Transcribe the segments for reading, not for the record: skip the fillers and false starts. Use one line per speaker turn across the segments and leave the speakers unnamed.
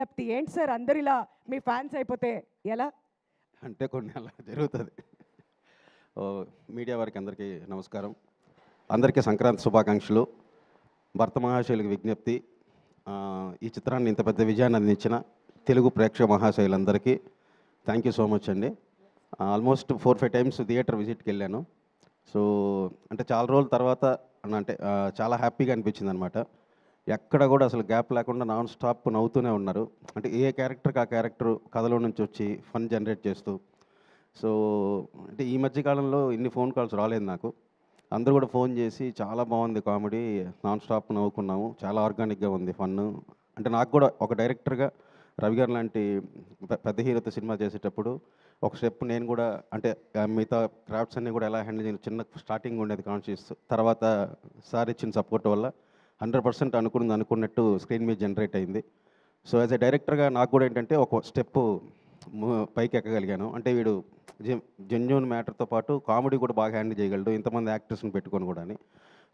చెప్తే ఏంటి సార్ అందరు ఇలా మీ ఫ్యాన్స్ అయిపోతే ఎలా?
అంటే కొన్ని అలా జరుగుతుంది. మీడియా వారికి అందరికీ నమస్కారం. అందరికీ సంక్రాంతి శుభాకాంక్షలు. భర్త మహాశైలకు విజ్ఞప్తి, ఈ చిత్రాన్ని ఇంత పెద్ద విజయాన్ని అందించిన తెలుగు ప్రేక్షక మహాశైలందరికీ థ్యాంక్ యూ సో మచ్ అండి. ఆల్మోస్ట్ 4-5 టైమ్స్ థియేటర్ విజిట్కి వెళ్ళాను. సో అంటే చాలా రోజుల తర్వాత అంటే చాలా హ్యాపీగా అనిపించింది అనమాట. ఎక్కడ కూడా అసలు గ్యాప్ లేకుండా నాన్ స్టాప్ నవ్వుతూనే ఉన్నారు. అంటే ఏ క్యారెక్టర్కి ఆ క్యారెక్టర్ కథలో నుంచి వచ్చి ఫన్ జనరేట్ చేస్తూ. సో అంటే ఈ మధ్యకాలంలో ఇన్ని ఫోన్ కాల్స్ రాలేదు నాకు. అందరూ కూడా ఫోన్ చేసి చాలా బాగుంది కామెడీ, నాన్ స్టాప్ నవ్వుకున్నాము, చాలా ఆర్గానిక్గా ఉంది ఫన్ను. అంటే నాకు కూడా ఒక డైరెక్టర్గా రవి గారు లాంటి పెద్ద హీరోతో సినిమా చేసేటప్పుడు ఒక స్టెప్ నేను కూడా అంటే మిగతా క్రాఫ్ట్స్ అన్నీ కూడా ఎలా హ్యాండిల్ చేయాలి, చిన్న స్టార్టింగ్ ఉండేది కాన్షియస్. తర్వాత సార్ ఇచ్చిన సపోర్ట్ వల్ల 100% అనుకున్నట్టు స్క్రీన్ మీద జనరేట్ అయింది. సో యాజ్ ఎ డైరెక్టర్గా నాకు కూడా ఏంటంటే ఒక స్టెప్పు పైకి ఎక్కగలిగాను. అంటే వీడు జెన్యూన్ మ్యాటర్తో పాటు కామెడీ కూడా బాగా హ్యాండిల్ చేయగలడు, ఇంతమంది యాక్టర్స్ని పెట్టుకొని కూడా అని.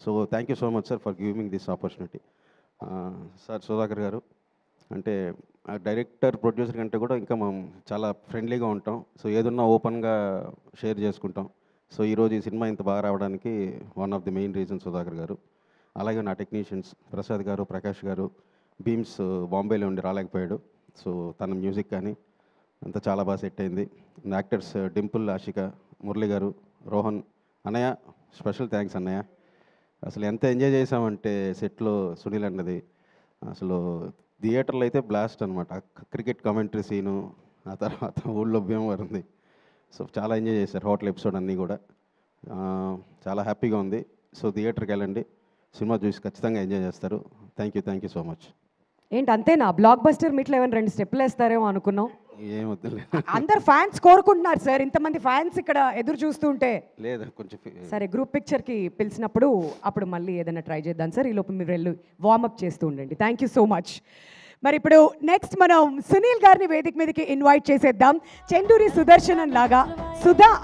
So thank you so much sir for giving this opportunity. Sir Sudhakar గారు అంటే డైరెక్టర్ ప్రొడ్యూసర్ కంటే కూడా ఇంకా మనం చాలా ఫ్రెండ్లీగా ఉంటాం. సో ఏదన్నా ఓపెన్గా షేర్ చేసుకుంటాం. సో ఈరోజు ఈ సినిమా ఇంత బాగా రావడానికి one of the main reason Sudhakar గారు. అలాగే నా టెక్నీషియన్స్ ప్రసాద్ గారు, ప్రకాష్ గారు. బీమ్స్ బాంబేలో ఉండి రాలేకపోయాడు. సో తన మ్యూజిక్ కానీ అంతా చాలా బాగా సెట్ అయింది. యాక్టర్స్ డింపుల్, ఆషిక, మురళి గారు, రోహన్ అన్నయ్య, స్పెషల్ థ్యాంక్స్ అన్నయ్య. అసలు ఎంత ఎంజాయ్ చేసామంటే సెట్లో సునీల్ అన్నది అసలు థియేటర్లో అయితే బ్లాస్ట్ అనమాట. క్రికెట్ కామెంటరీ సీను, ఆ తర్వాత ఊళ్ళో భీమవరంది. సో చాలా ఎంజాయ్ చేశారు హోటల్ ఎపిసోడ్ అన్నీ కూడా. చాలా హ్యాపీగా ఉంది. సో థియేటర్కి వెళ్ళండి, సినిమా చూసి ఖచ్చితంగా ఎంజాయ్ చేస్తారు. Thank you so much.
ఏంటి అంతేనా? బ్లాక్ బస్టర్ మీట్లో ఏమైనా 2 స్టెప్పులు వేస్తారేమో అనుకున్నాం.
ఏమొద్దులే.
అందరు ఫ్యాన్స్ కోరుకుంటున్నారు సార్, ఇంతమంది ఫ్యాన్స్ ఇక్కడ ఎదురు చూస్తుంటే.
లేదు కొంచెం
సరే గ్రూప్ పిక్చర్కి పిలిచినప్పుడు అప్పుడు మళ్ళీ ఏదైనా ట్రై చేద్దాం సార్. ఈ లోపు మీరు వెళ్ళి వార్మప్ చేస్తూ ఉండండి. Thank you so much. మరి ఇప్పుడు నెక్స్ట్ మనం సునీల్ గారిని వేదిక మీదకి ఇన్వైట్ చేసేద్దాం. చెండూరి సుదర్శనం లాగా సుధా